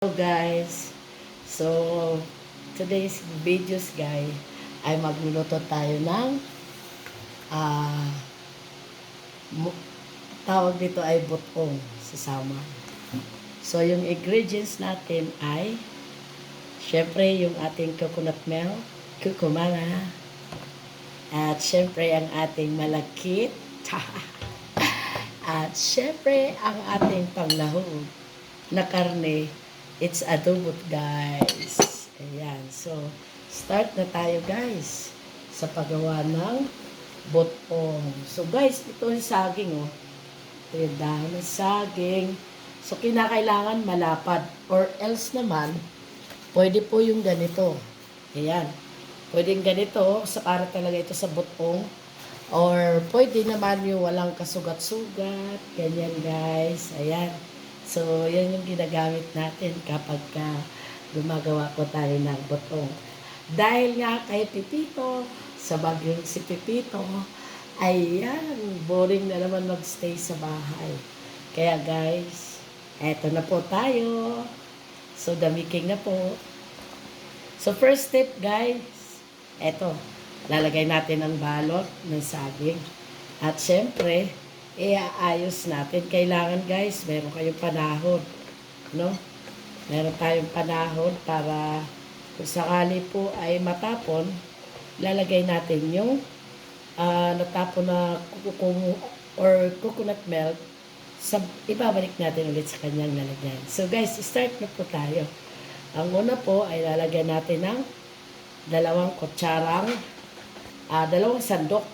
Hello guys, so today's videos guys ay magluluto tayo ng ah tawag dito ay butong sasama. So yung ingredients natin ay syempre yung ating coconut milk, kukumara, at syempre ang ating malakit at syempre ang ating panglahog na karne. It's adobo guys. Ayan. So, start na tayo guys sa paggawa ng botong. So guys, ito yung saging oh. Ito yung dahon ng saging. So, kinakailangan malapad. Or else naman, pwede po yung ganito. Ayan. Pwede yung ganito. Sa para talaga ito sa botong. Or pwede naman yung walang kasugat-sugat. Ganyan guys. Ayan. So, yan yung ginagamit natin kapag gumagawa ko tayo ng botong. Dahil nga kay Pipito, sa bagyong si Pipito, ayan, boring na naman magstay sa bahay. Kaya guys, eto na po tayo. So, damiking na po. So, first step guys, eto, lalagay natin ang balot ng saging. At syempre, iaayos natin. Kailangan guys, meron kayong panahon. No? Meron tayong panahon para kung sakali po ay matapon, lalagay natin yung natapon na coconut milk, ibabalik natin ulit sa kanyang lalagyan. So guys, start na po tayo. Ang una po ay lalagyan natin ng dalawang sandok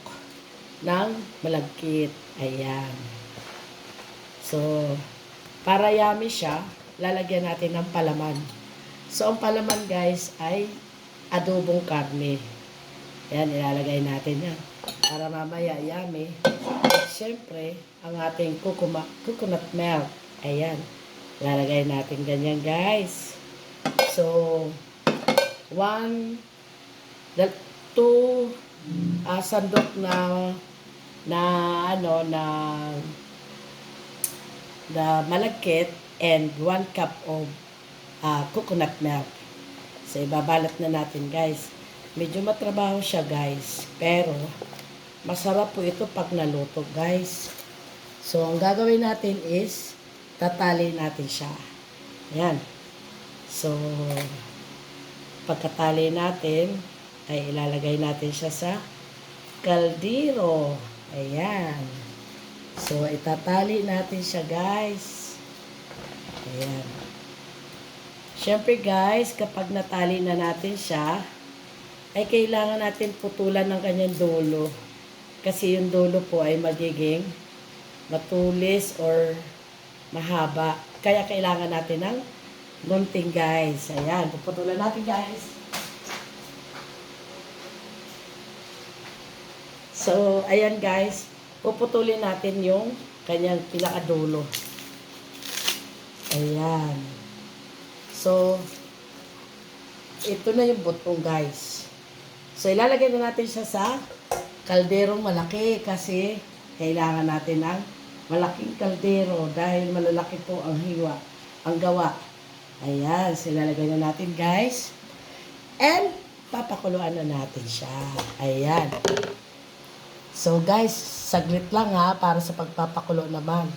ng malagkit. Ayan. So, para yummy siya, lalagyan natin ng palaman. So, ang palaman guys ay adobong karne. Ayan, ilalagay natin yan. Para mamaya yummy. At syempre, ang ating coconut milk. Ayan. Ilalagay natin ganyan guys. So, 2 sandok na malagkit and 1 cup of coconut milk. So, ibabalat na natin guys. Medyo matrabaho siya guys. Pero, masarap po ito pag naluto guys. So, ang gagawin natin is, tatali natin siya. Ayan. So, pagkatali natin, ay ilalagay natin siya sa kaldero. Ayan. So, itatali natin siya, guys. Ayan. Siyempre, guys, kapag natali na natin siya, ay kailangan natin putulan ng kanyang dulo. Kasi yung dulo po ay magiging matulis or mahaba. Kaya kailangan natin ng gunting, guys. Ayan. Puputulan natin, guys. So, ayan guys, puputulin natin yung kanyang pinakadulo. Ayan. So, ito na yung butong guys. So, ilalagay na natin siya sa kalderong malaki kasi kailangan natin ng malaking kaldero dahil malalaki po ang gawa. Ayan, so ilalagay na natin guys. And, papakuluan na natin siya. Ayan. So guys, saglit lang ha, para sa pagpapakulo naman.